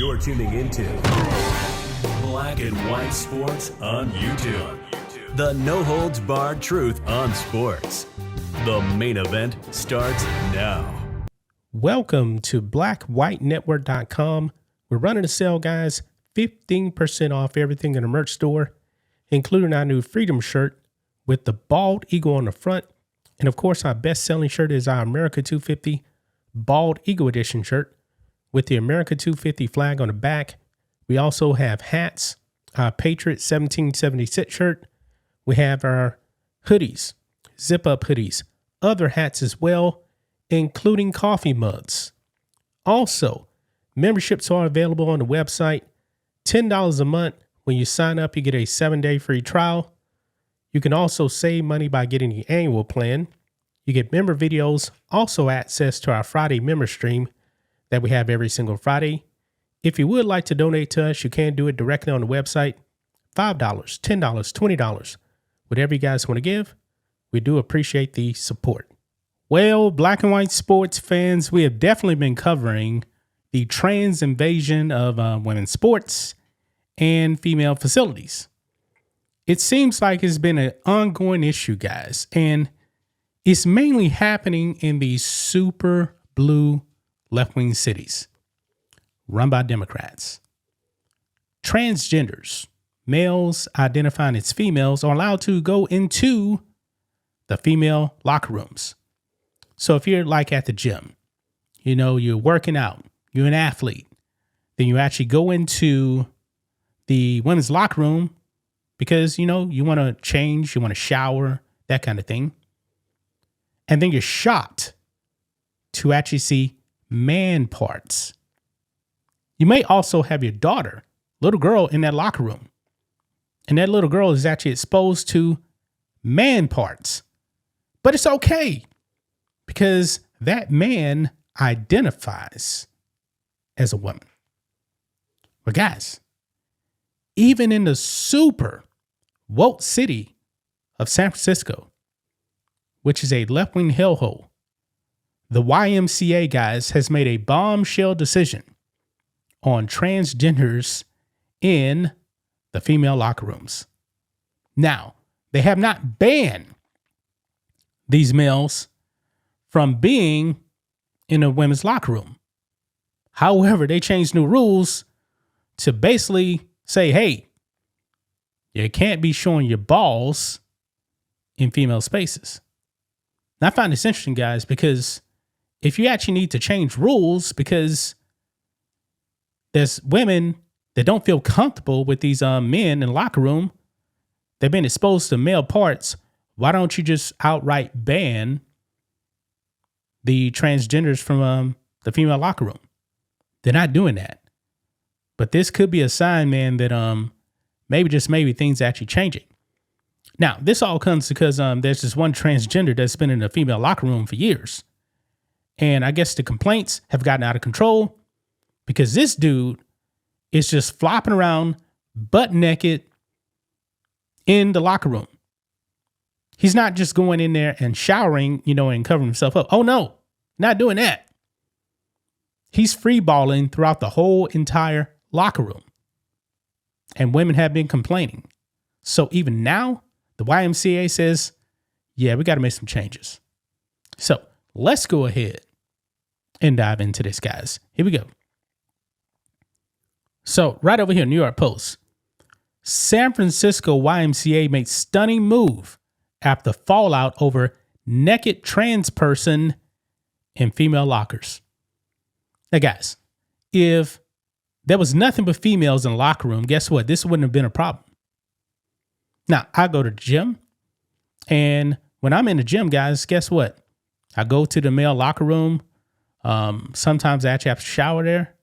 You're tuning into Black and White Sports on YouTube. The no-holds-barred truth on sports. The main event starts now. Welcome to blackwhitenetwork.com. We're running a sale, guys. 15% off everything in the merch store, including our new Freedom shirt with the bald eagle on the front. And of course, our best-selling shirt is our America 250 Bald Eagle Edition shirt with the America 250 flag on the back. We also have hats, our Patriot 1776 shirt. We have our hoodies, zip-up hoodies, other hats as well, including coffee mugs. Also, memberships are available on the website. $10 a month. When you sign up, you get a 7-day free trial. You can also save money by getting the annual plan. You get member videos, also access to our Friday member stream that we have every single Friday. If you would like to donate to us, you can do it directly on the website. $5, $10, $20, whatever you guys want to give. We do appreciate the support. Well, black and white sports fans, we have definitely been covering the trans invasion of women's sports and female facilities. It seems like it's been an ongoing issue, guys, and it's mainly happening in these super blue left-wing cities run by Democrats. Transgenders, males identifying as females, are allowed to go into the female locker rooms. So if you're like at the gym, you're working out, you're an athlete, then you actually go into the women's locker room because, you want to change, you want to shower, that kind of thing. And then you're shocked to actually see man parts. You may also have your daughter, little girl, in that locker room. And that little girl is actually exposed to man parts. But it's okay because that man identifies as a woman. But guys, even in the super woke city of San Francisco, which is a left-wing hellhole, the YMCA, guys, has made a bombshell decision on transgenders in the female locker rooms. Now, they have not banned these males from being in a women's locker room. However, they changed new rules to basically say, hey, you can't be showing your balls in female spaces. Now, I find this interesting, guys, because if you actually need to change rules because there's women that don't feel comfortable with these men in the locker room, they've been exposed to male parts, why don't you just outright ban the transgenders from the female locker room? They're not doing that. But this could be a sign, man, that maybe things are actually changing. Now, this all comes because there's this one transgender that's been in a female locker room for years. And I guess the complaints have gotten out of control because this dude is just flopping around butt naked in the locker room. He's not just going in there and showering, and covering himself up. Oh, no, not doing that. He's free balling throughout the whole entire locker room. And women have been complaining. So even now, the YMCA says, yeah, we got to make some changes. So let's go ahead and dive into this, guys. Here we go. So right over here, New York Post. San Francisco YMCA makes stunning move after fallout over naked trans person in female lockers. Now, guys, if there was nothing but females in the locker room, guess what? This wouldn't have been a problem. Now, I go to the gym, and when I'm in the gym, guys, guess what? I go to the male locker room. Sometimes I actually have to shower there,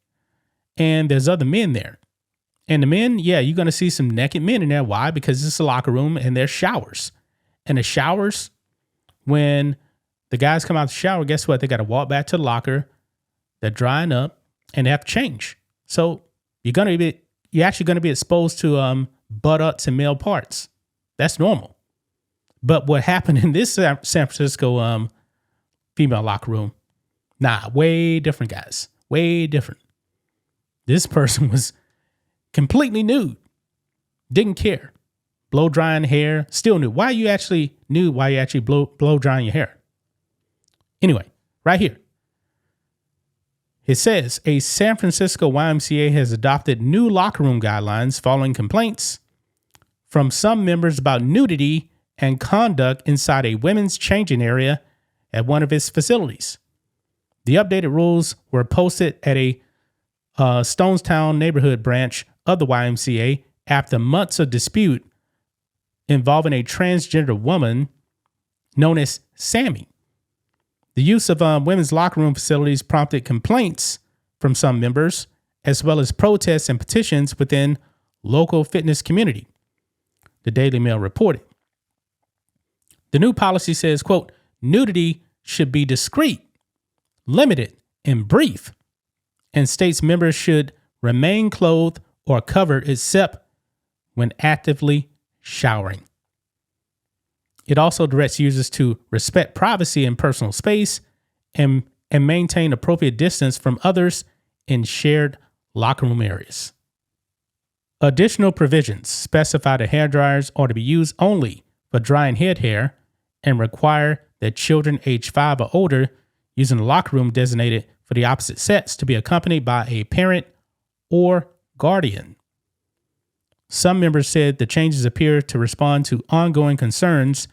and there's other men there. And the men, yeah, you're going to see some naked men in there. Why? Because it's a locker room, and there's showers. And the showers, when the guys come out the shower, guess what? They got to walk back to the locker. They're drying up, and they have to change. So you're actually going to be exposed to buttocks and male parts. That's normal. But what happened in this San Francisco female locker room, way different, guys. Way different. This person was completely nude, didn't care. Blow drying hair, still nude. Why you actually nude? Why you actually blow drying your hair? Anyway, right here. It says a San Francisco YMCA has adopted new locker room guidelines following complaints from some members about nudity and conduct inside a women's changing area at one of its facilities. The updated rules were posted at a Stonestown neighborhood branch of the YMCA after months of dispute involving a transgender woman known as Sammy. The use of women's locker room facilities prompted complaints from some members, as well as protests and petitions within local fitness community, the Daily Mail reported. The new policy says, quote, nudity should be discreet, limited, and brief, and states members should remain clothed or covered except when actively showering. It also directs users to respect privacy and personal space and maintain appropriate distance from others in shared locker room areas. Additional provisions specify that hair dryers are to be used only for drying head hair and require that children age 5 or older using the locker room designated for the opposite sex to be accompanied by a parent or guardian. Some members said the changes appear to respond to ongoing concerns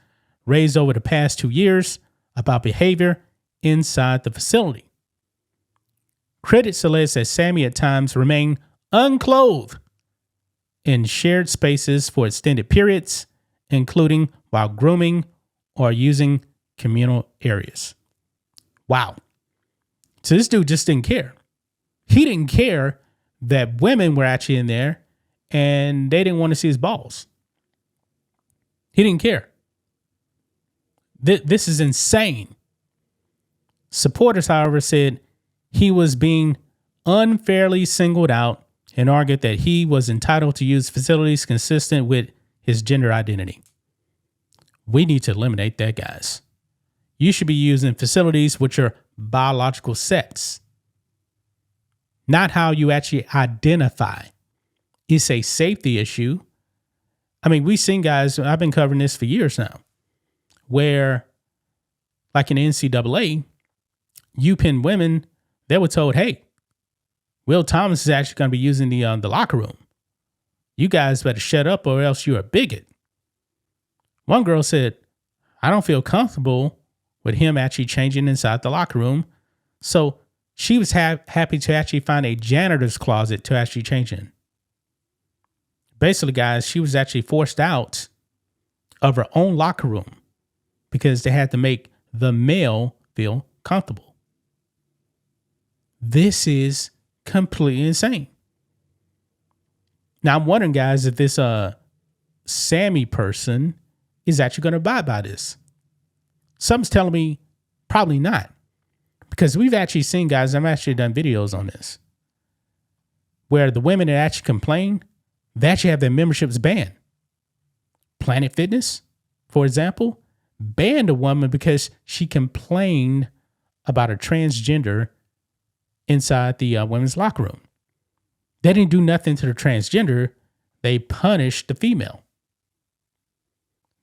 raised over the past 2 years about behavior inside the facility. Critics allege that Sammy at times remained unclothed in shared spaces for extended periods, including while grooming or using communal areas. Wow. So this dude just didn't care. He didn't care that women were actually in there and they didn't want to see his balls. He didn't care. This is insane. Supporters, however, said he was being unfairly singled out and argued that he was entitled to use facilities consistent with his gender identity. We need to eliminate that, guys. You should be using facilities with your biological sex, not how you actually identify. It's a safety issue. I mean, we've seen guys, I've been covering this for years now, where like in NCAA, UPenn women, they were told, hey, Will Thomas is actually going to be using the locker room. You guys better shut up or else you're a bigot. One girl said, I don't feel comfortable with him actually changing inside the locker room. So she was happy to actually find a janitor's closet to actually change in. Basically, guys, she was actually forced out of her own locker room because they had to make the male feel comfortable. This is completely insane. Now, I'm wondering, guys, if this Sammy person is actually going to abide by this. Something's telling me probably not. Because we've actually seen, guys, I've actually done videos on this, where the women that actually complain, they actually have their memberships banned. Planet Fitness, for example, banned a woman because she complained about a transgender inside the women's locker room. They didn't do nothing to the transgender. They punished the female.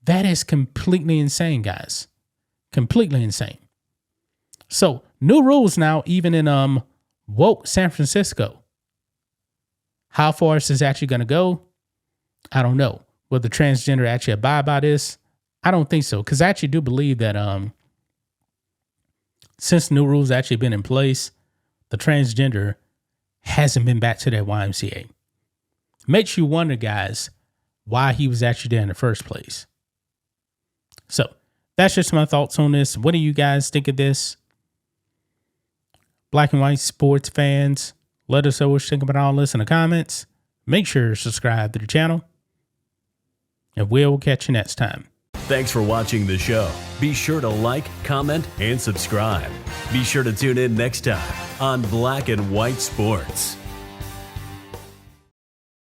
That is completely insane, guys. Completely insane. So, new rules now, even in woke San Francisco. How far is this actually going to go? I don't know. Will the transgender actually abide by this? I don't think so, because I actually do believe that since new rules actually been in place, the transgender hasn't been back to that YMCA. Makes you wonder, guys, why he was actually there in the first place. So, that's just my thoughts on this. What do you guys think of this? Black and white sports fans, let us know what you think about all this in the comments. Make sure to subscribe to the channel. And we'll catch you next time. Thanks for watching the show. Be sure to like, comment, and subscribe. Be sure to tune in next time on Black and White Sports.